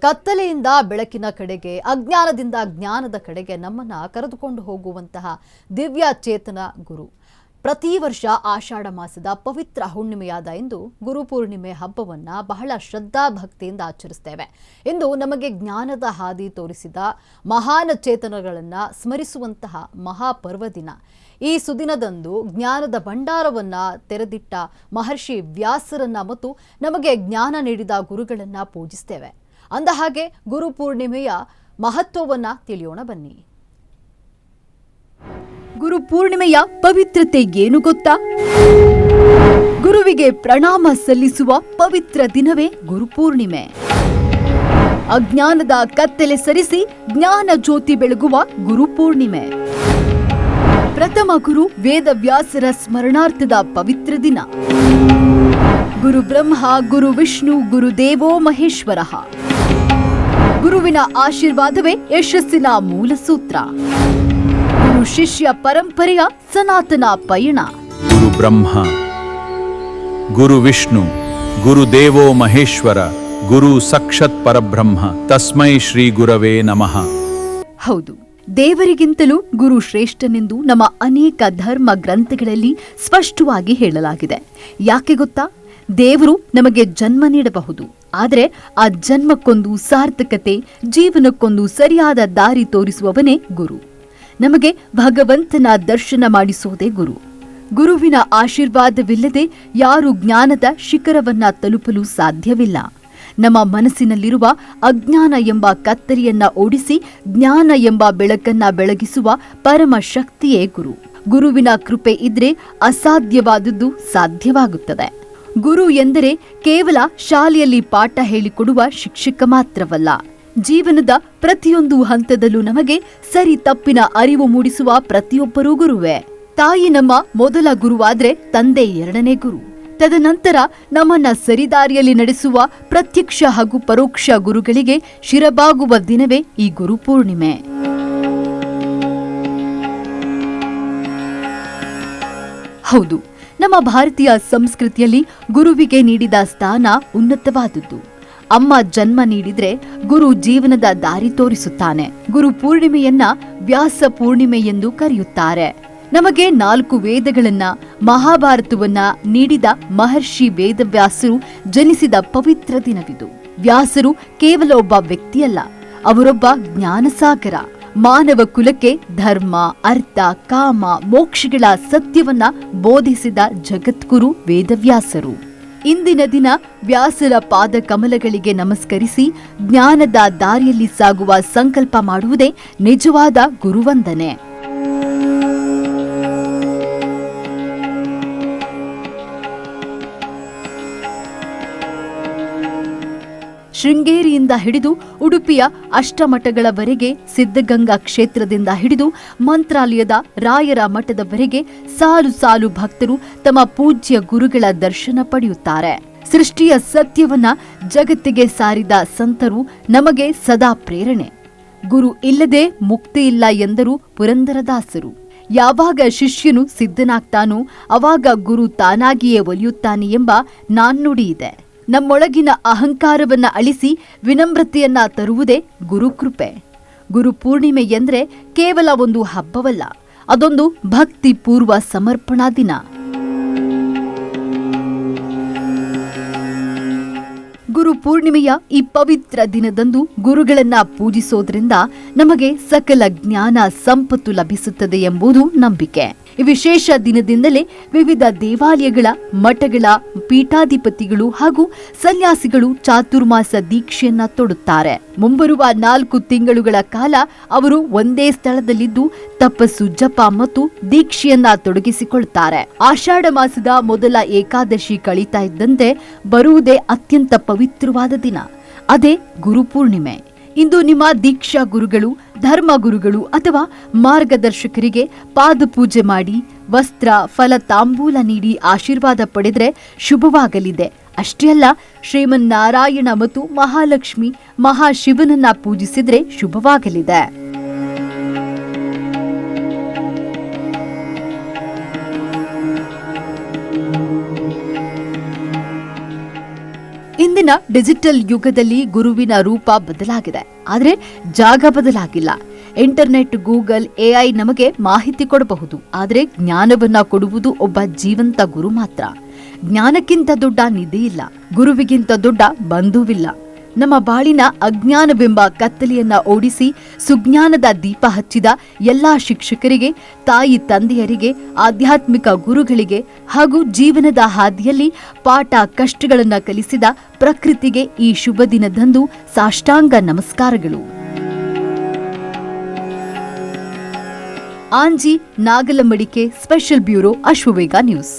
ಕತ್ತಲೆಯಿಂದ ಬೆಳಕಿನ ಕಡೆಗೆ, ಅಜ್ಞಾನದಿಂದ ಜ್ಞಾನದ ಕಡೆಗೆ ನಮ್ಮನ್ನ ಕರೆದುಕೊಂಡು ಹೋಗುವಂತಹ ದಿವ್ಯ ಚೇತನ ಗುರು. ಪ್ರತಿ ವರ್ಷ ಆಷಾಢ ಮಾಸದ ಪವಿತ್ರ ಹುಣ್ಣಿಮೆಯಾದ ಇಂದು ಗುರುಪೂರ್ಣಿಮೆ ಹಬ್ಬವನ್ನ ಬಹಳ ಶ್ರದ್ಧಾ ಭಕ್ತಿಯಿಂದ ಆಚರಿಸ್ತೇವೆ. ಇಂದು ನಮಗೆ ಜ್ಞಾನದ ಹಾದಿ ತೋರಿಸಿದ ಮಹಾನ್ ಚೇತನಗಳನ್ನ ಸ್ಮರಿಸುವಂತಹ ಮಹಾಪರ್ವ ದಿನ. ಈ ಸುದಿನದಂದು ಜ್ಞಾನದ ಭಂಡಾರವನ್ನ ತೆರೆದಿಟ್ಟ ಮಹರ್ಷಿ ವ್ಯಾಸರನ್ನ ಮತ್ತು ನಮಗೆ ಜ್ಞಾನ ನೀಡಿದ ಗುರುಗಳನ್ನ ಪೂಜಿಸ್ತೇವೆ. ಅಂದಹಾಗೆ ಗುರುಪೂರ್ಣಿಮೆಯ ಮಹತ್ವವನ್ನ ತಿಳಿಯೋಣ ಬನ್ನಿ. ಗುರುಪೂರ್ಣಿಮೆಯ ಪವಿತ್ರತೆ ಏನು ಗೊತ್ತಾ? ಗುರುವಿಗೆ ಪ್ರಣಾಮ ಸಲ್ಲಿಸುವ ಪವಿತ್ರ ದಿನವೇ ಗುರುಪೂರ್ಣಿಮೆ. ಅಜ್ಞಾನದ ಕತ್ತಲೆ ಸರಿಸಿ ಜ್ಞಾನ ಜ್ಯೋತಿ ಬೆಳಗುವ ಗುರುಪೂರ್ಣಿಮೆ. ಪ್ರಥಮ ಗುರು ವೇದವ್ಯಾಸರ ಸ್ಮರಣಾರ್ಥದ ಪವಿತ್ರ ದಿನ. ಗುರು ಬ್ರಹ್ಮ, ಗುರು ವಿಷ್ಣು, ಗುರುದೇವೋ ಮಹೇಶ್ವರ. ಗುರುವಿನ ಆಶೀರ್ವಾದವೇ ಯಶಸ್ಸಿನ ಮೂಲ ಸೂತ್ರ. ಗುರು ಶಿಷ್ಯ ಪರಂಪರೆಯ ಸನಾತನ ಪಯಣ. ಗುರು ಬ್ರಹ್ಮ, ಗುರು ವಿಷ್ಣು, ಗುರುದೇವೋ ಮಹೇಶ್ವರ, ಗುರು ಸಾಕ್ಷಾತ್ ಪರಬ್ರಹ್ಮ, ತಸ್ಮೈ ಶ್ರೀ ಗುರವೇ ನಮಃ. ಹೌದು, ದೇವರಿಗಿಂತಲೂ ಗುರು ಶ್ರೇಷ್ಠನೆಂದು ನಮ್ಮ ಅನೇಕ ಧರ್ಮ ಗ್ರಂಥಗಳಲ್ಲಿ ಸ್ಪಷ್ಟವಾಗಿ ಹೇಳಲಾಗಿದೆ. ಯಾಕೆ ಗೊತ್ತಾ? ದೇವರು ನಮಗೆ ಜನ್ಮ ನೀಡಬಹುದು, ಆದರೆ ಆ ಜನ್ಮಕ್ಕೊಂದು ಸಾರ್ಥಕತೆ, ಜೀವನಕ್ಕೊಂದು ಸರಿಯಾದ ದಾರಿ ತೋರಿಸುವವನೇ ಗುರು. ನಮಗೆ ಭಗವಂತನ ದರ್ಶನ ಮಾಡಿಸುವುದೇ ಗುರು. ಗುರುವಿನ ಆಶೀರ್ವಾದವಿಲ್ಲದೆ ಯಾರು ಜ್ಞಾನದ ಶಿಖರವನ್ನ ತಲುಪಲು ಸಾಧ್ಯವಿಲ್ಲ. ನಮ್ಮ ಮನಸ್ಸಿನಲ್ಲಿರುವ ಅಜ್ಞಾನ ಎಂಬ ಕತ್ತರಿಯನ್ನ ಓಡಿಸಿ ಜ್ಞಾನ ಎಂಬ ಬೆಳಕನ್ನ ಬೆಳಗಿಸುವ ಪರಮ ಶಕ್ತಿಯೇ ಗುರು. ಗುರುವಿನ ಕೃಪೆ ಇದ್ರೆ ಅಸಾಧ್ಯವಾದದ್ದು ಸಾಧ್ಯವಾಗುತ್ತದೆ. ಗುರು ಎಂದರೆ ಕೇವಲ ಶಾಲೆಯಲ್ಲಿ ಪಾಠ ಹೇಳಿಕೊಡುವ ಶಿಕ್ಷಕ ಮಾತ್ರವಲ್ಲ. ಜೀವನದ ಪ್ರತಿಯೊಂದು ಹಂತದಲ್ಲೂ ನಮಗೆ ಸರಿ ತಪ್ಪಿನ ಅರಿವು ಮೂಡಿಸುವ ಪ್ರತಿಯೊಬ್ಬರೂ ಗುರುವೇ. ತಾಯಿ ನಮ್ಮ ಮೊದಲ ಗುರುವಾದ್ರೆ ತಂದೆ ಎರಡನೇ ಗುರು. ತದನಂತರ ನಮ್ಮನ್ನ ಸರಿದಾರಿಯಲ್ಲಿ ನಡೆಸುವ ಪ್ರತ್ಯಕ್ಷ ಹಾಗೂ ಪರೋಕ್ಷ ಗುರುಗಳಿಗೆ ಶಿರಬಾಗುವ ದಿನವೇ ಈ ಗುರುಪೂರ್ಣಿಮೆ. ಹೌದು, ನಮ್ಮ ಭಾರತೀಯ ಸಂಸ್ಕೃತಿಯಲ್ಲಿ ಗುರುವಿಗೆ ನೀಡಿದ ಸ್ಥಾನ ಉನ್ನತವಾದದ್ದು. ಅಮ್ಮ ಜನ್ಮ ನೀಡಿದ್ರೆ ಗುರು ಜೀವನದ ದಾರಿ ತೋರಿಸುತ್ತಾನೆ. ಗುರು ಪೂರ್ಣಿಮೆಯನ್ನ ವ್ಯಾಸ ಪೂರ್ಣಿಮೆ ಎಂದು ಕರೆಯುತ್ತಾರೆ. ನಮಗೆ 4 ವೇದಗಳನ್ನ, ಮಹಾಭಾರತವನ್ನ ನೀಡಿದ ಮಹರ್ಷಿ ವೇದವ್ಯಾಸರು ಜನಿಸಿದ ಪವಿತ್ರ ದಿನವಿದು. ವ್ಯಾಸರು ಕೇವಲ ಒಬ್ಬ ವ್ಯಕ್ತಿಯಲ್ಲ, ಅವರೊಬ್ಬ ಜ್ಞಾನಸಾಗರ. ಮಾನವ ಕುಲಕ್ಕೆ ಧರ್ಮ, ಅರ್ಥ, ಕಾಮ, ಮೋಕ್ಷಗಳ ಸತ್ಯವನ್ನ ಬೋಧಿಸಿದ ಜಗದ್ಗುರು ವೇದವ್ಯಾಸರು. ಇಂದಿನ ದಿನ ವ್ಯಾಸರ ಪಾದ ಕಮಲಗಳಿಗೆ ನಮಸ್ಕರಿಸಿ ಜ್ಞಾನದ ದಾರಿಯಲ್ಲಿ ಸಾಗುವ ಸಂಕಲ್ಪ ಮಾಡುವುದೇ ನಿಜವಾದ ಗುರುವಂದನೆ. ಶೃಂಗೇರಿಯಿಂದ ಹಿಡಿದು ಉಡುಪಿಯ ಅಷ್ಟಮಠಗಳವರೆಗೆ, ಸಿದ್ಧಗಂಗಾ ಕ್ಷೇತ್ರದಿಂದ ಹಿಡಿದು ಮಂತ್ರಾಲಯದ ರಾಯರ ಮಠದವರೆಗೆ ಸಾಲು ಸಾಲು ಭಕ್ತರು ತಮ್ಮ ಪೂಜ್ಯ ಗುರುಗಳ ದರ್ಶನ ಪಡೆಯುತ್ತಾರೆ. ಸೃಷ್ಟಿಯ ಸತ್ಯವನ್ನ ಜಗತ್ತಿಗೆ ಸಾರಿದ ಸಂತರು ನಮಗೆ ಸದಾ ಪ್ರೇರಣೆ. ಗುರು ಇಲ್ಲದೆ ಮುಕ್ತಿ ಇಲ್ಲ ಎಂದರು ಪುರಂದರದಾಸರು. ಯಾವಾಗ ಶಿಷ್ಯನು ಸಿದ್ಧನಾಗ್ತಾನೋ ಅವಾಗ ಗುರು ತಾನಾಗಿಯೇ ಒಲಿಯುತ್ತಾನೆ ಎಂಬ ನಾಣ್ಣುಡಿ ಇದೆ. ನಮ್ಮೊಳಗಿನ ಅಹಂಕಾರವನ್ನ ಅಳಿಸಿ ವಿನಮ್ರತೆಯನ್ನ ತರುವುದೇ ಗುರುಕೃಪೆ. ಗುರುಪೂರ್ಣಿಮೆ ಎಂದ್ರೆ ಕೇವಲ ಒಂದು ಹಬ್ಬವಲ್ಲ, ಅದೊಂದು ಭಕ್ತಿ ಪೂರ್ವ ಸಮರ್ಪಣಾ ದಿನ. ಗುರುಪೂರ್ಣಿಮೆಯ ಈ ಪವಿತ್ರ ದಿನದಂದು ಗುರುಗಳನ್ನ ಪೂಜಿಸೋದ್ರಿಂದ ನಮಗೆ ಸಕಲ ಜ್ಞಾನ ಸಂಪತ್ತು ಲಭಿಸುತ್ತದೆ ಎಂಬುದು ನಂಬಿಕೆ. ಈ ವಿಶೇಷ ದಿನದಿಂದಲೇ ವಿವಿಧ ದೇವಾಲಯಗಳ, ಮಠಗಳ ಪೀಠಾಧಿಪತಿಗಳು ಹಾಗೂ ಸನ್ಯಾಸಿಗಳು ಚಾತುರ್ಮಾಸ ದೀಕ್ಷೆಯನ್ನ ತೊಡುತ್ತಾರೆ. ಮುಂಬರುವ 4 ತಿಂಗಳುಗಳ ಕಾಲ ಅವರು ಒಂದೇ ಸ್ಥಳದಲ್ಲಿದ್ದು ತಪಸ್ಸು, ಜಪ ಮತ್ತು ದೀಕ್ಷೆಯನ್ನ ತೊಡಗಿಸಿಕೊಳ್ತಾರೆ. ಆಷಾಢ ಮಾಸದ ಮೊದಲ ಏಕಾದಶಿ ಕಳೀತಾ ಇದ್ದಂತೆ ಬರುವುದೇ ಅತ್ಯಂತ ಪವಿತ್ರವಾದ ದಿನ, ಅದೇ ಗುರುಪೂರ್ಣಿಮೆ. ಇಂದು ನಿಮ್ಮ ದೀಕ್ಷಾ ಗುರುಗಳು, ಧರ್ಮ ಗುರುಗಳು ಅಥವಾ ಮಾರ್ಗದರ್ಶಕರಿಗೆ ಪಾದಪೂಜೆ ಮಾಡಿ ವಸ್ತ್ರ, ಫಲ, ತಾಂಬೂಲ ನೀಡಿ ಆಶೀರ್ವಾದ ಪಡೆದರೆ ಶುಭವಾಗಲಿದೆ. ಅಷ್ಟೇ ಅಲ್ಲ, ಶ್ರೀಮನ್ನಾರಾಯಣ ಮತ್ತು ಮಹಾಲಕ್ಷ್ಮಿ, ಮಹಾಶಿವನನ್ನ ಪೂಜಿಸಿದ್ರೆ ಶುಭವಾಗಲಿದೆ. ಇಂದಿನ ಡಿಜಿಟಲ್ ಯುಗದಲ್ಲಿ ಗುರುವಿನ ರೂಪ ಬದಲಾಗಿದೆ, ಆದರೆ ಜಾಗ ಬದಲಾಗಿಲ್ಲ. ಇಂಟರ್ನೆಟ್, ಗೂಗಲ್, ಎಐ ನಮಗೆ ಮಾಹಿತಿ ಕೊಡಬಹುದು, ಆದರೆ ಜ್ಞಾನವನ್ನ ಕೊಡುವುದು ಒಬ್ಬ ಜೀವಂತ ಗುರು ಮಾತ್ರ. ಜ್ಞಾನಕ್ಕಿಂತ ದೊಡ್ಡ ನಿಧಿ ಇಲ್ಲ, ಗುರುವಿಗಿಂತ ದೊಡ್ಡ ಬಂಧುವಿಲ್ಲ. ನಮ್ಮ ಬಾಳಿನ ಅಜ್ಞಾನವೆಂಬ ಕತ್ತಲೆಯನ್ನ ಓಡಿಸಿ ಸುಜ್ಞಾನದ ದೀಪ ಹಚ್ಚಿದ ಎಲ್ಲಾ ಶಿಕ್ಷಕರಿಗೆ, ತಾಯಿ ತಂದೆಯರಿಗೆ, ಆಧ್ಯಾತ್ಮಿಕ ಗುರುಗಳಿಗೆ ಹಾಗೂ ಜೀವನದ ಹಾದಿಯಲ್ಲಿ ಪಾಠ ಕಷ್ಟಗಳನ್ನ ಕಲಿಸಿದ ಪ್ರಕೃತಿಗೆ ಈ ಶುಭ ದಿನದಂದು ಸಾಷ್ಟಾಂಗ ನಮಸ್ಕಾರಗಳು. Anji Nagalamadike, special bureau, Ashwavega news.